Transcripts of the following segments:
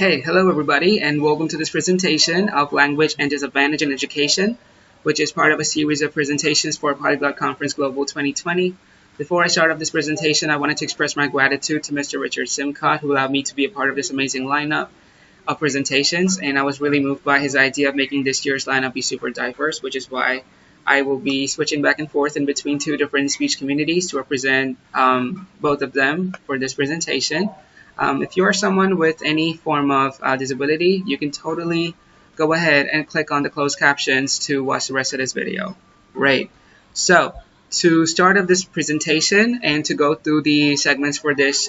Okay, hello everybody, and welcome to this presentation of Language and Disadvantage in Education, which is part of a series of presentations for Polyglot Conference Global 2020. Before I start off this presentation, I wanted to express my gratitude to Mr. Richard Simcott, who allowed me to be a part of this amazing lineup of presentations, and I was really moved by his idea of making this year's lineup be super diverse, which is why I will be switching back and forth in between two different speech communities to represent both of them for this presentation. If you are someone with any form of disability, you can totally go ahead and click on the closed captions to watch the rest of this video. Great. So to start off this presentation and to go through the segments for this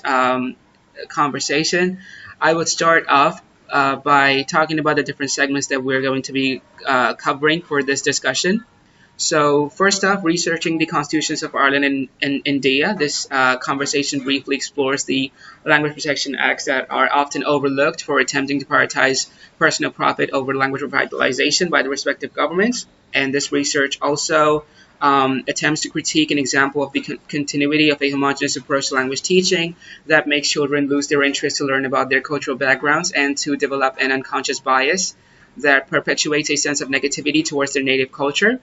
conversation, I would start off by talking about the different segments that we're going to be covering for this discussion. So first off, researching the constitutions of Ireland and India. This conversation briefly explores the language protection acts that are often overlooked for attempting to prioritize personal profit over language revitalization by the respective governments. And this research also attempts to critique an example of the continuity of a homogeneous approach to language teaching that makes children lose their interest to learn about their cultural backgrounds and to develop an unconscious bias that perpetuates a sense of negativity towards their native culture.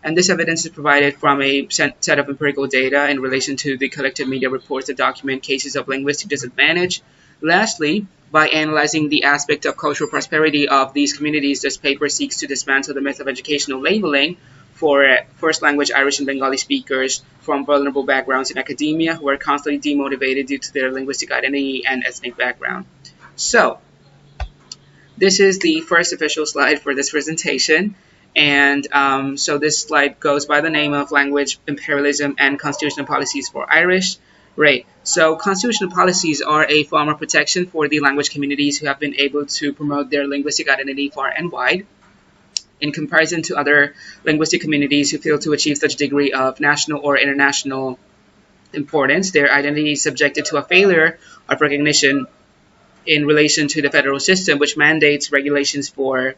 And this evidence is provided from a set of empirical data in relation to the collected media reports that document cases of linguistic disadvantage. Lastly, by analyzing the aspect of cultural prosperity of these communities, this paper seeks to dismantle the myth of educational labeling for first language Irish and Bengali speakers from vulnerable backgrounds in academia who are constantly demotivated due to their linguistic identity and ethnic background. So, this is the first official slide for this presentation. And so this slide goes by the name of Language, Imperialism, and Constitutional Policies for Irish. Right. So constitutional policies are a form of protection for the language communities who have been able to promote their linguistic identity far and wide. In comparison to other linguistic communities who fail to achieve such degree of national or international importance, their identity is subjected to a failure of recognition in relation to the federal system, which mandates regulations for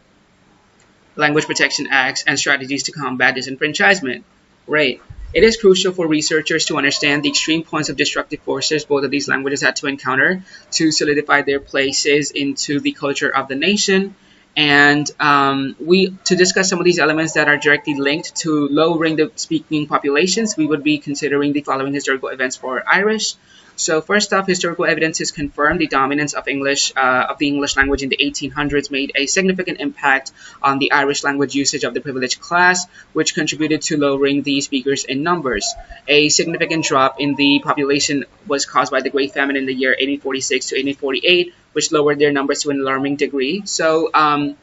language protection acts and strategies to combat disenfranchisement. Right. It is crucial for researchers to understand the extreme points of destructive forces both of these languages had to encounter to solidify their places into the culture of the nation. And to discuss some of these elements that are directly linked to lowering the speaking populations, we would be considering the following historical events for Irish. So first off, historical evidences confirm the dominance of the English language in the 1800s made a significant impact on the Irish language usage of the privileged class, which contributed to lowering the speakers in numbers. A significant drop in the population was caused by the Great Famine in the year 1846 to 1848, which lowered their numbers to an alarming degree. So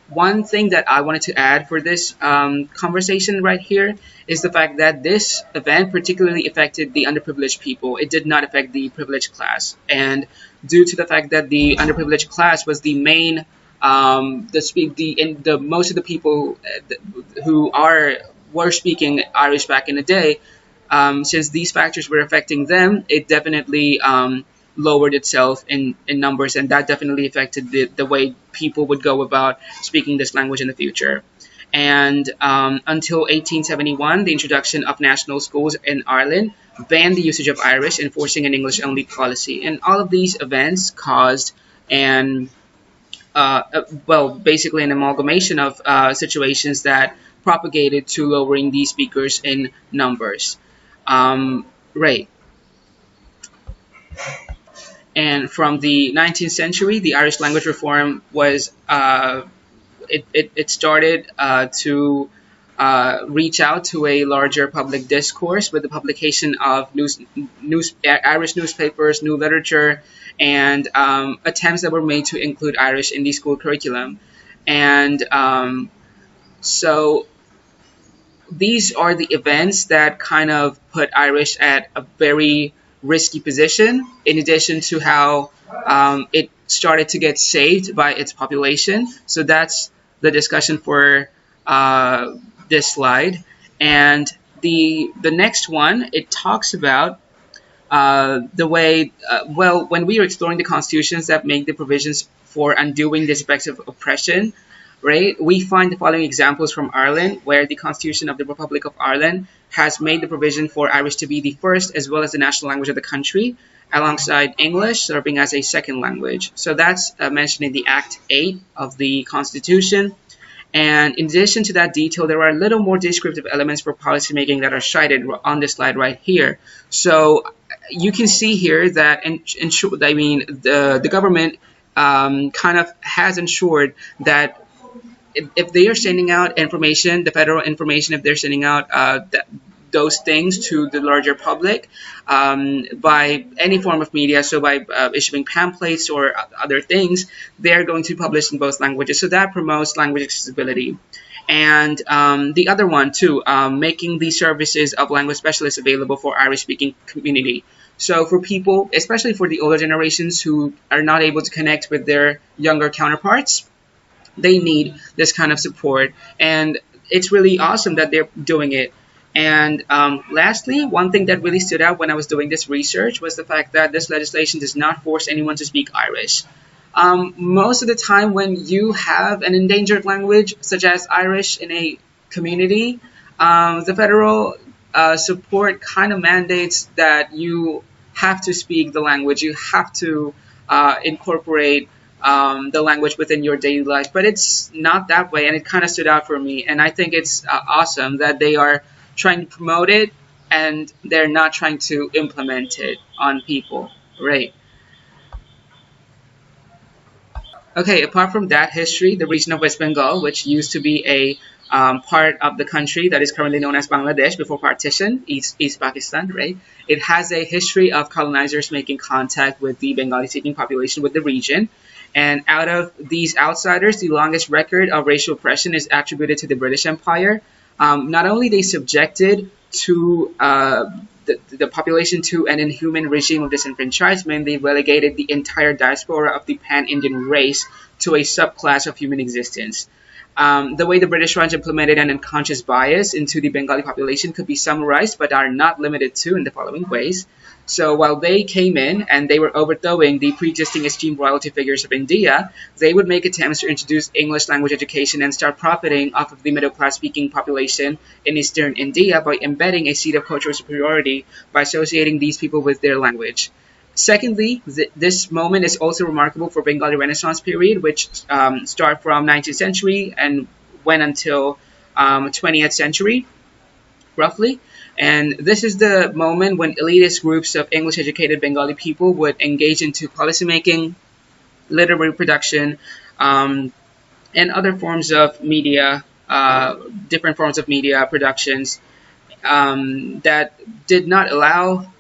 one thing that I wanted to add for this conversation right here is the fact that this event particularly affected the underprivileged people. It did not affect the privileged class. And due to the fact that the underprivileged class was the main, most of the people who were speaking Irish back in the day, since these factors were affecting them, it definitely lowered itself in numbers, and that definitely affected the way people would go about speaking this language in the future. And until 1871, the introduction of national schools in Ireland banned the usage of Irish, enforcing an English-only policy. And all of these events caused basically an amalgamation of situations that propagated to lowering these speakers in numbers. Right. And from the 19th century, the Irish language reform was it started to reach out to a larger public discourse with the publication of Irish newspapers, new literature, and attempts that were made to include Irish in the school curriculum. And so these are the events that kind of put Irish at a very risky position, in addition to how it started to get saved by its population. So that's the discussion for this slide. And the next one, it talks about the way, when we are exploring the constitutions that make the provisions for undoing this effects of oppression, right, we find the following examples from Ireland, where the Constitution of the Republic of Ireland has made the provision for Irish to be the first as well as the national language of the country. alongside English serving as a second language. So that's mentioned in the Act 8 of the Constitution. And in addition to that detail, there are a little more descriptive elements for policymaking that are cited on this slide right here. So you can see here that, the government kind of has ensured that if they are sending out information, the federal information, if they're sending out those things to the larger public by any form of media, so by issuing pamphlets or other things, they're going to be published in both languages. So that promotes language accessibility. And the other one, too, making the services of language specialists available for Irish-speaking community. So for people, especially for the older generations who are not able to connect with their younger counterparts, they need this kind of support, and it's really awesome that they're doing it. And lastly, one thing that really stood out when I was doing this research was the fact that this legislation does not force anyone to speak Irish. Most of the time when you have an endangered language such as Irish in a community, the federal support kind of mandates that you have to speak the language, you have to incorporate the language within your daily life. But it's not that way, and it kind of stood out for me. And I think it's awesome that they are trying to promote it and they're not trying to implement it on people, right? Okay, apart from that history, the region of West Bengal, which used to be a part of the country that is currently known as Bangladesh before partition, East Pakistan, right? It has a history of colonizers making contact with the Bengali-speaking population with the region. And out of these outsiders, the longest record of racial oppression is attributed to the British Empire. Not only they subjected to the population to an inhuman regime of disenfranchisement, they relegated the entire diaspora of the pan-Indian race to a subclass of human existence. The way the British Raj implemented an unconscious bias into the Bengali population could be summarized, but are not limited to, in the following ways. So while they came in and they were overthrowing the pre-existing esteemed royalty figures of India, they would make attempts to introduce English language education and start profiting off of the middle-class speaking population in eastern India by embedding a seed of cultural superiority by associating these people with their language. Secondly, this moment is also remarkable for Bengali Renaissance period, which start from 19th century and went until 20th century, roughly. And this is the moment when elitist groups of English-educated Bengali people would engage into policymaking, literary production, and other forms of media, different forms of media productions that did not allow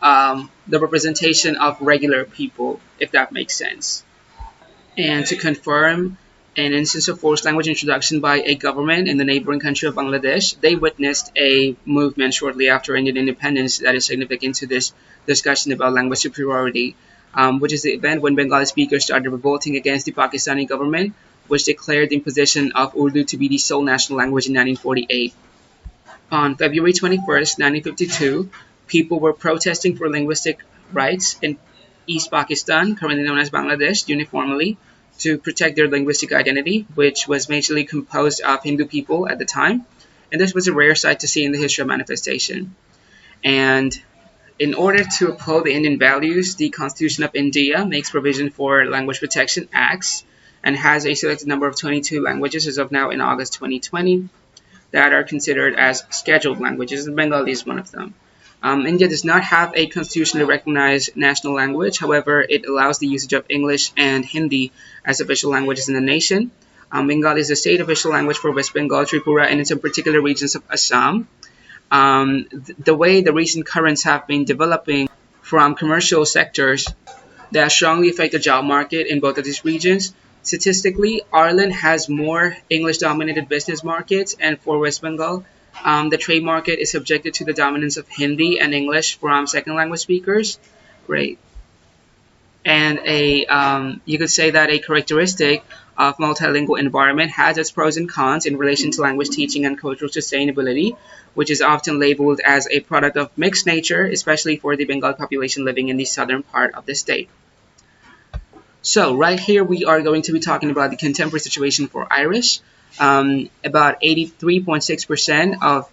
the representation of regular people, if that makes sense. And to confirm an instance of forced language introduction by a government in the neighboring country of Bangladesh, they witnessed a movement shortly after Indian independence that is significant to this discussion about language superiority, which is the event when Bengali speakers started revolting against the Pakistani government, which declared the imposition of Urdu to be the sole national language in 1948. On February 21st, 1952, people were protesting for linguistic rights in East Pakistan, currently known as Bangladesh, uniformly to protect their linguistic identity, which was majorly composed of Hindu people at the time. And this was a rare sight to see in the history of manifestation. And in order to uphold the Indian values, the Constitution of India makes provision for language protection acts and has a selected number of 22 languages as of now in August 2020 that are considered as scheduled languages, and Bengali is one of them. India does not have a constitutionally recognized national language. However, it allows the usage of English and Hindi as official languages in the nation. Bengali is the state official language for West Bengal, Tripura, and in some particular regions of Assam. The way the recent currents have been developing from commercial sectors that strongly affect the job market in both of these regions. Statistically, Ireland has more English-dominated business markets, and for West Bengal, the trade market is subjected to the dominance of Hindi and English from second language speakers, right? And you could say that a characteristic of multilingual environment has its pros and cons in relation to language teaching and cultural sustainability, which is often labeled as a product of mixed nature, especially for the Bengali population living in the southern part of the state. So right here we are going to be talking about the contemporary situation for Irish. About 83.6% of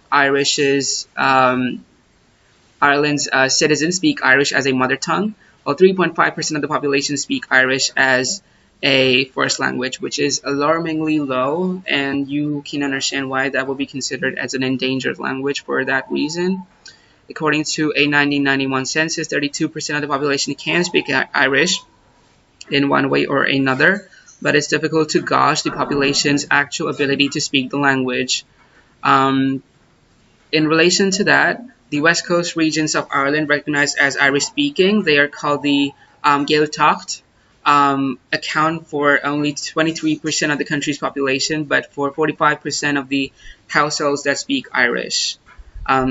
Ireland's citizens speak Irish as a mother tongue, or 3.5% of the population speak Irish as a first language, which is alarmingly low, and you can understand why that will be considered as an endangered language for that reason. According to a 1991 census, 32% of the population can speak Irish in one way or another, but it's difficult to gauge the population's actual ability to speak the language. Um, in relation to that, the West Coast regions of Ireland, recognized as Irish speaking, they are called the Gaeltacht, account for only 23% of the country's population, but for 45% of the households that speak Irish.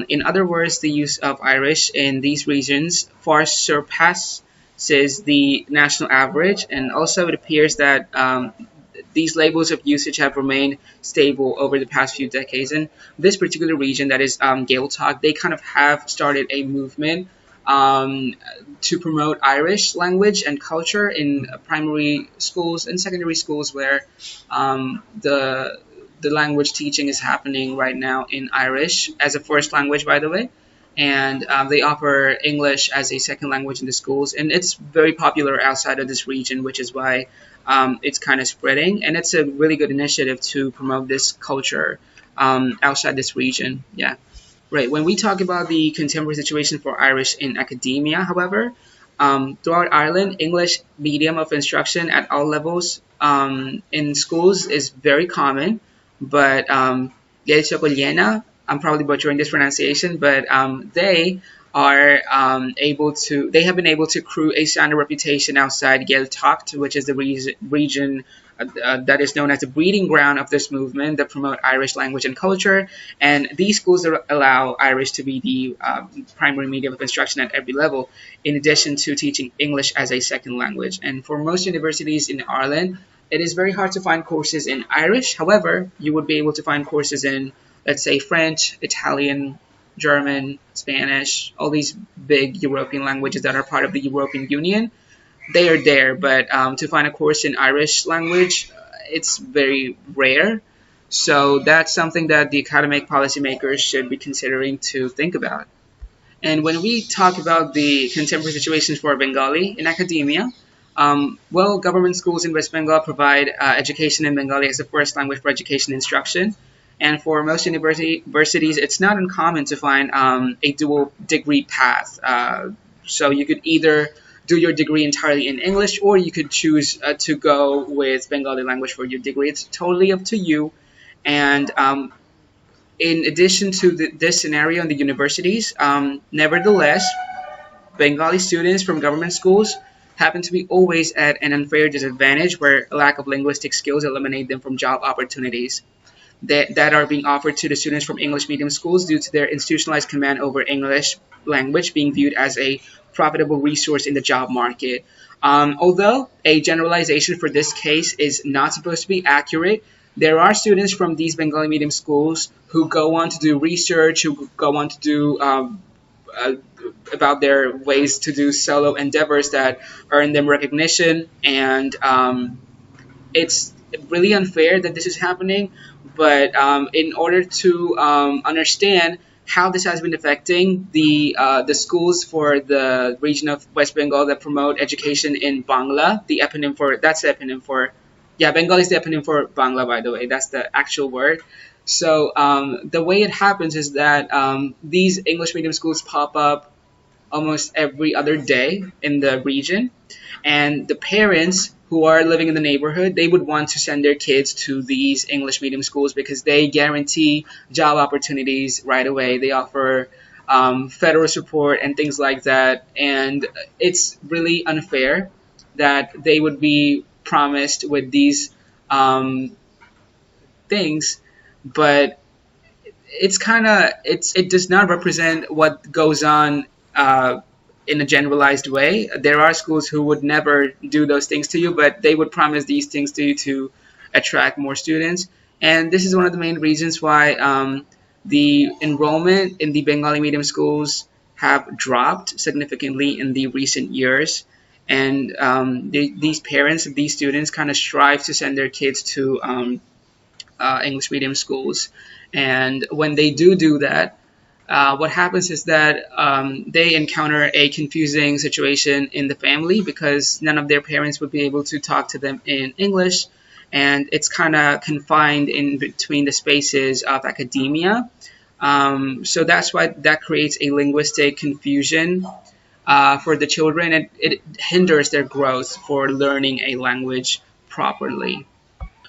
In other words, the use of Irish in these regions far surpasses the national average, and also it appears that these labels of usage have remained stable over the past few decades. And this particular region, that is Gaeltacht, they kind of have started a movement um, to promote Irish language and culture in primary schools and secondary schools, where the language teaching is happening right now in Irish as a first language, by the way. And they offer English as a second language in the schools, and it's very popular outside of this region, which is why it's kind of spreading. And it's a really good initiative to promote this culture outside this region. Yeah. Right. When we talk about the contemporary situation for Irish in academia, however, throughout Ireland, English medium of instruction at all levels in schools is very common. But I'm probably butchering this pronunciation, but they have been able to accrue a sound reputation outside Gaeltacht, which is the region that is known as the breeding ground of this movement that promote Irish language and culture. And these schools allow Irish to be the primary medium of instruction at every level, in addition to teaching English as a second language. And for most universities in Ireland, it is very hard to find courses in Irish. However, you would be able to find courses in, let's say, French, Italian, German, Spanish, all these big European languages that are part of the European Union. They are there, but to find a course in Irish language, it's very rare. So that's something that the academic policymakers should be considering to think about. And when we talk about the contemporary situations for Bengali in academia, well, government schools in West Bengal provide education in Bengali as a first language for education instruction. And for most universities, it's not uncommon to find a dual degree path. So you could either do your degree entirely in English, or you could choose to go with Bengali language for your degree. It's totally up to you. And in addition to this scenario in the universities, nevertheless, Bengali students from government schools happen to be always at an unfair disadvantage, where a lack of linguistic skills eliminate them from job opportunities that are being offered to the students from English medium schools, due to their institutionalized command over English language being viewed as a profitable resource in the job market. Although a generalization for this case is not supposed to be accurate, there are students from these Bengali medium schools who go on to do research, who go on to do uh, about their ways to do solo endeavors that earn them recognition. And it's really unfair that this is happening. But in order to understand how this has been affecting the schools for the region of West Bengal that promote education in Bangla, the eponym for, yeah, Bengali is the eponym for Bangla, by the way. That's the actual word. So the way it happens is that these English medium schools pop up almost every other day in the region, and the parents who are living in the neighborhood, they would want to send their kids to these English medium schools because they guarantee job opportunities right away. They offer federal support and things like that, and it's really unfair that they would be promised with these things, but it does not represent what goes on in a generalized way. There are schools who would never do those things to you, but they would promise these things to you to attract more students. And this is one of the main reasons why the enrollment in the Bengali medium schools have dropped significantly in the recent years. And these parents of these students kind of strive to send their kids to English medium schools. And when they do that, what happens is that they encounter a confusing situation in the family because none of their parents would be able to talk to them in English, and it's kind of confined in between the spaces of academia. So that's why that creates a linguistic confusion for the children, and it hinders their growth for learning a language properly.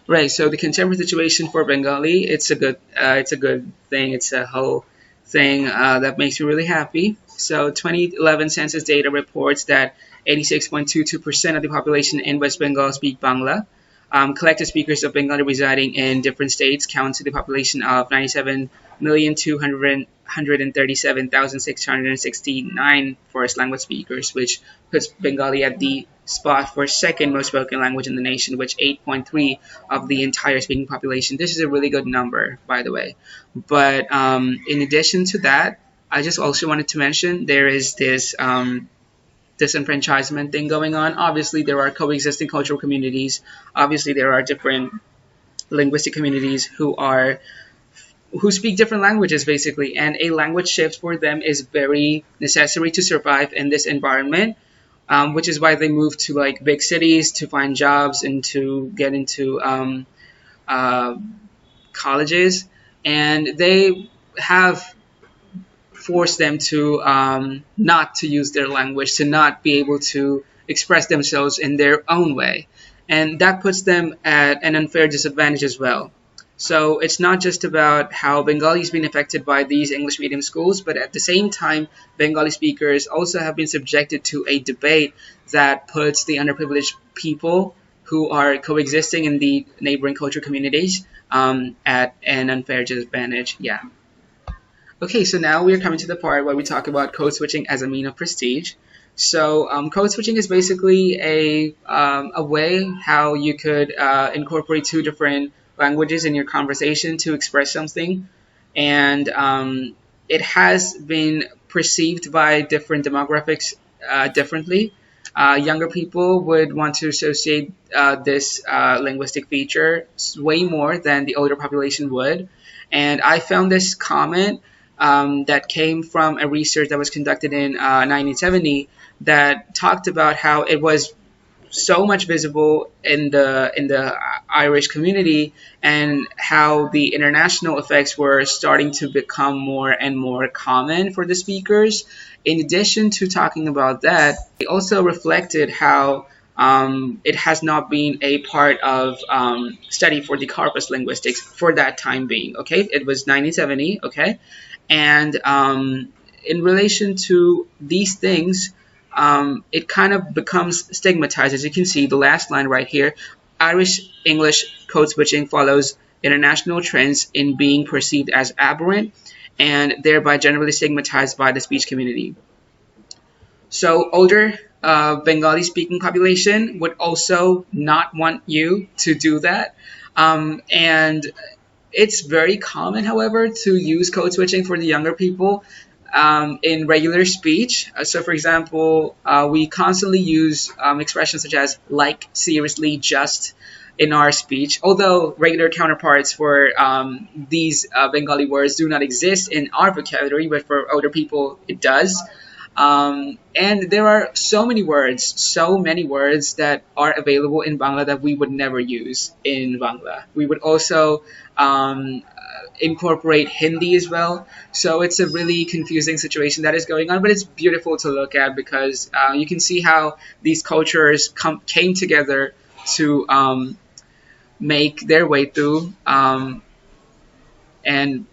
Right. So the contemporary situation for Bengali, it's a good thing. It's a whole thing that makes me really happy. So 2011 census data reports that 86.22% of the population in West Bengal speak Bangla. Collective speakers of Bengali residing in different states count to the population of 97,237,669 first language speakers, which puts Bengali at the spot for second most spoken language in the nation, which 8.3 of the entire speaking population. This is a really good number, by the way. But in addition to that, I just also wanted to mention there is this disenfranchisement thing going on. Obviously, there are coexisting cultural communities. Obviously, there are different linguistic communities who speak different languages basically, and a language shift for them is very necessary to survive in this environment, which is why they move to like big cities to find jobs and to get into uh, colleges, and they have force them to not to use their language, to not be able to express themselves in their own way. And that puts them at an unfair disadvantage as well. So it's not just about how Bengali is being affected by these English medium schools, but at the same time, Bengali speakers also have been subjected to a debate that puts the underprivileged people who are coexisting in the neighboring cultural communities at an unfair disadvantage. Yeah. Okay, so now we're coming to the part where we talk about code switching as a mean of prestige. So code switching is basically a way how you could incorporate two different languages in your conversation to express something, and it has been perceived by different demographics differently. Younger people would want to associate this linguistic feature way more than the older population would. And I found this comment that came from a research that was conducted in 1970 that talked about how it was so much visible in the Irish community, and how the international effects were starting to become more and more common for the speakers. In addition to talking about that, they also reflected how it has not been a part of study for the corpus linguistics for that time being. Okay, it was 1970. Okay, and in relation to these things, it kind of becomes stigmatized. As you can see, the last line right here, Irish English code switching follows international trends in being perceived as aberrant and thereby generally stigmatized by the speech community. So older Bengali speaking population would also not want you to do that. And it's very common, however, to use code switching for the younger people in regular speech. So, for example, we constantly use expressions such as like, seriously, just in our speech, although regular counterparts for these Bengali words do not exist in our vocabulary, but for older people it does. And there are so many words that are available in Bangla that we would never use in Bangla. We would also incorporate Hindi as well. So it's a really confusing situation that is going on, but it's beautiful to look at because you can see how these cultures came together to make their way through, and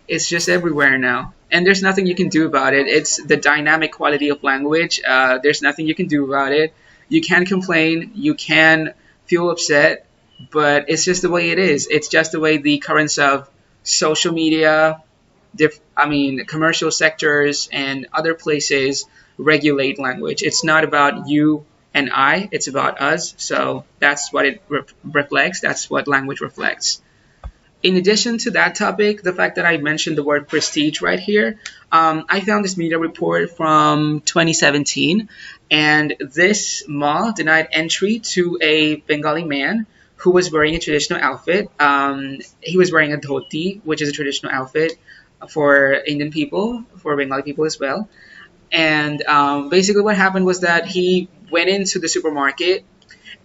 it's just everywhere now. And there's nothing you can do about it. It's the dynamic quality of language. There's nothing you can do about it. You can complain, you can feel upset, but it's just the way it is. It's just the way the currents of social media, commercial sectors, and other places regulate language. It's not about you and I, it's about us. So that's what it reflects. That's what language reflects. In addition to that topic, the fact that I mentioned the word prestige right here, I found this media report from 2017, and this mall denied entry to a Bengali man who was wearing a traditional outfit. He was wearing a dhoti, which is a traditional outfit, for Indian people, for Bengali people as well. And basically, what happened was that he went into the supermarket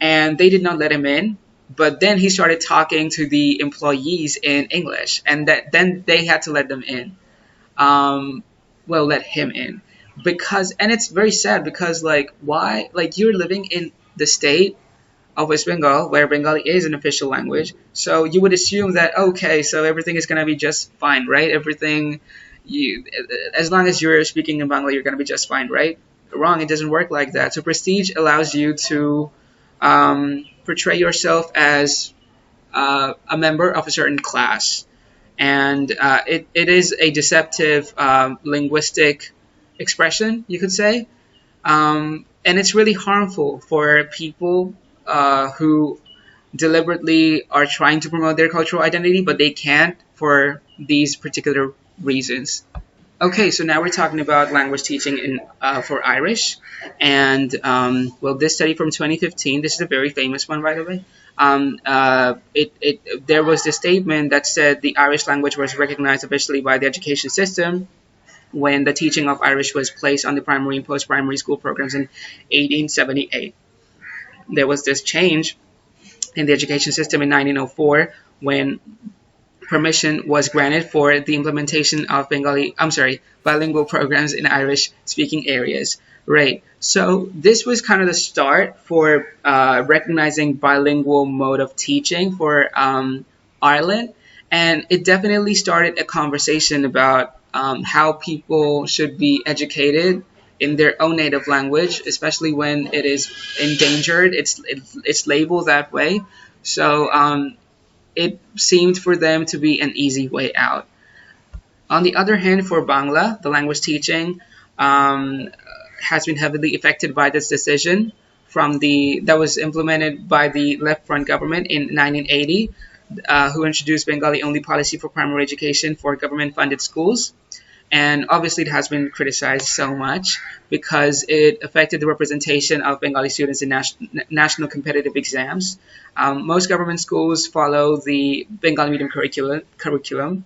and they did not let him in. But then he started talking to the employees in English, and then they had to let them in. Um, well, let him in because, and it's very sad because, like, why? Like, you're living in the state of West Bengal, where Bengali is an official language. So you would assume that okay, so everything is gonna be just fine, right? Everything, you, as long as you're speaking in Bengali, you're gonna be just fine, right? Wrong. It doesn't work like that. So prestige allows you to portray yourself as a member of a certain class, and it is a deceptive linguistic expression, you could say, and it's really harmful for people who deliberately are trying to promote their cultural identity, but they can't for these particular reasons. Okay, so now we're talking about language teaching in for Irish, and well, this study from 2015. This is a very famous one, by the way. There was this statement that said the Irish language was recognized officially by the education system when the teaching of Irish was placed on the primary and post-primary school programs in 1878. There was this change in the education system in 1904 when permission was granted for the implementation of bilingual programs in Irish speaking areas. Right. So this was kind of the start for recognizing bilingual mode of teaching for Ireland. And it definitely started a conversation about how people should be educated in their own native language, especially when it is endangered. It's labeled that way. So it seemed for them to be an easy way out. On the other hand, for Bangla, the language teaching um, has been heavily affected by this decision that was implemented by the Left Front government in 1980, who introduced Bengali-only policy for primary education for government-funded schools. And obviously, it has been criticized so much because it affected the representation of Bengali students in national competitive exams. Most government schools follow the Bengali medium curriculum,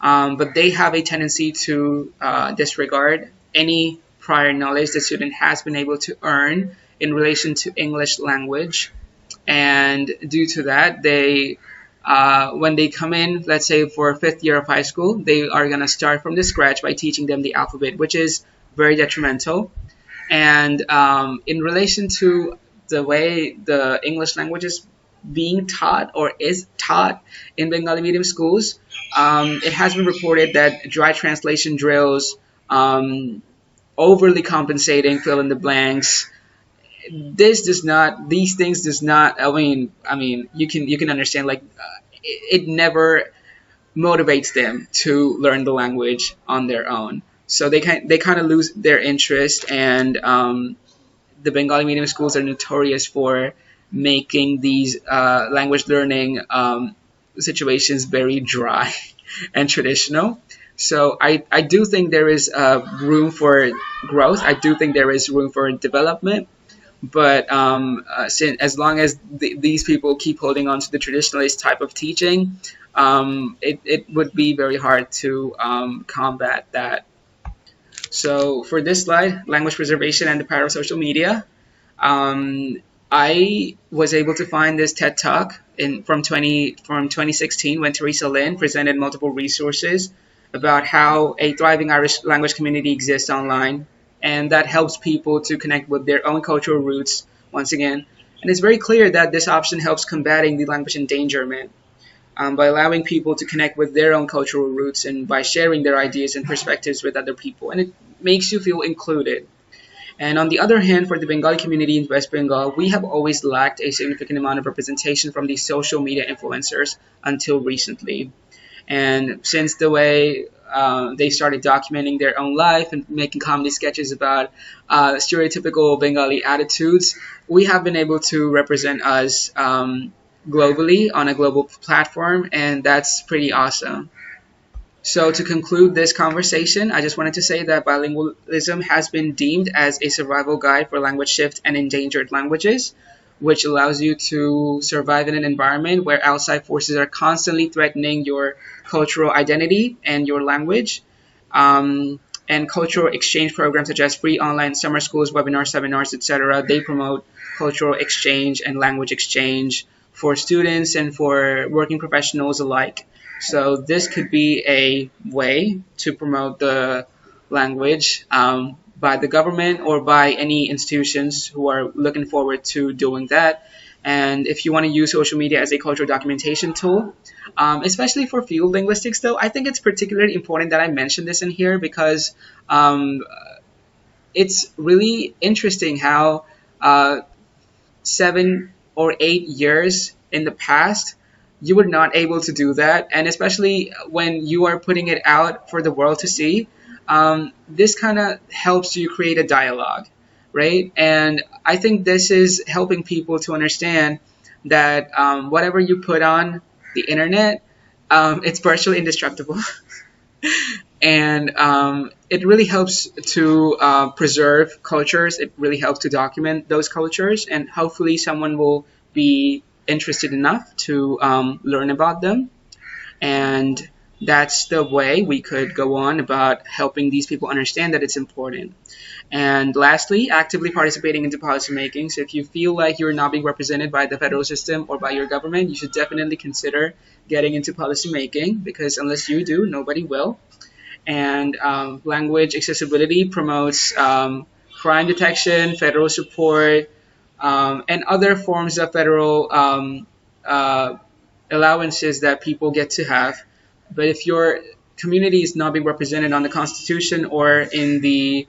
but they have a tendency to disregard any prior knowledge the student has been able to earn in relation to English language. And due to that, when they come in, let's say for fifth year of high school, they are going to start from the scratch by teaching them the alphabet, which is very detrimental. And in relation to the way the English language is being taught or is taught in Bengali medium schools, it has been reported that dry translation drills, overly compensating, fill in the blanks, these things does not, I mean you can understand, like it never motivates them to learn the language on their own, so they kind of lose their interest. And the Bengali medium schools are notorious for making these language learning situations very dry and traditional. So I do think there is room for growth. I do think there is room for development, but as long as these people keep holding on to the traditionalist type of teaching, it would be very hard to combat that. So for this slide, language preservation and the power of social media, um, I was able to find this TED Talk from 2016 when Teresa Lynn presented multiple resources about how a thriving Irish language community exists online, and that helps people to connect with their own cultural roots once again. And it's very clear that this option helps combating the language endangerment by allowing people to connect with their own cultural roots and by sharing their ideas and perspectives with other people. And it makes you feel included. And on the other hand, for the Bengali community in West Bengal, we have always lacked a significant amount of representation from these social media influencers until recently. And since the way they started documenting their own life and making comedy sketches about stereotypical Bengali attitudes, we have been able to represent us globally on a global platform, and that's pretty awesome. So to conclude this conversation, I just wanted to say that bilingualism has been deemed as a survival guide for language shift and endangered languages. which allows you to survive in an environment where outside forces are constantly threatening your cultural identity and your language. And cultural exchange programs such as free online summer schools, webinars, seminars, etc. They promote cultural exchange and language exchange for students and for working professionals alike. So this could be a way to promote the language by the government or by any institutions who are looking forward to doing that. And if you want to use social media as a cultural documentation tool, especially for field linguistics, though, I think it's particularly important that I mention this in here because um, it's really interesting how 7 or 8 years in the past, you were not able to do that. And especially when you are putting it out for the world to see, this kind of helps you create a dialogue, right? And I think this is helping people to understand that whatever you put on the internet, it's virtually indestructible. And it really helps to preserve cultures. It really helps to document those cultures, and hopefully, someone will be interested enough to learn about them. And that's the way we could go on about helping these people understand that it's important. And lastly, actively participating into policymaking. So if you feel like you're not being represented by the federal system or by your government, you should definitely consider getting into policymaking because unless you do, nobody will. And language accessibility promotes crime detection, federal support, and other forms of federal uh, allowances that people get to have. But if your community is not being represented on the Constitution or in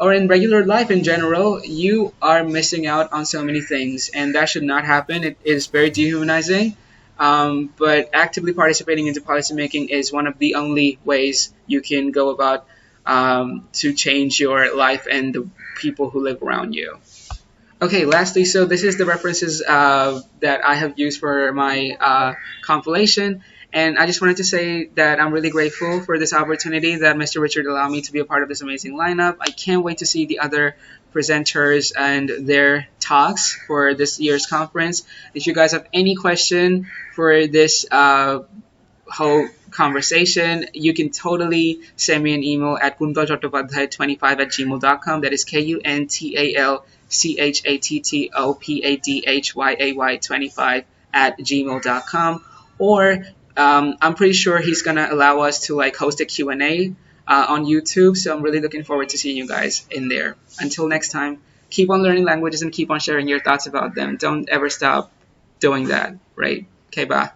regular life in general, you are missing out on so many things, and that should not happen. It is very dehumanizing. But actively participating into policymaking is one of the only ways you can go about to change your life and the people who live around you. Okay, lastly, so this is the references that I have used for my compilation. And I just wanted to say that I'm really grateful for this opportunity that Mr. Richard allowed me to be a part of this amazing lineup. I can't wait to see the other presenters and their talks for this year's conference. If you guys have any question for this whole conversation, you can totally send me an email at kuntalchattopadhyay25@gmail.com. That is KUNTALCHATTOPADHYAY25 at gmail.com. Or I'm pretty sure he's gonna allow us to like host a Q&A on YouTube. So I'm really looking forward to seeing you guys in there. Until next time, keep on learning languages and keep on sharing your thoughts about them. Don't ever stop doing that, right? Okay, bye.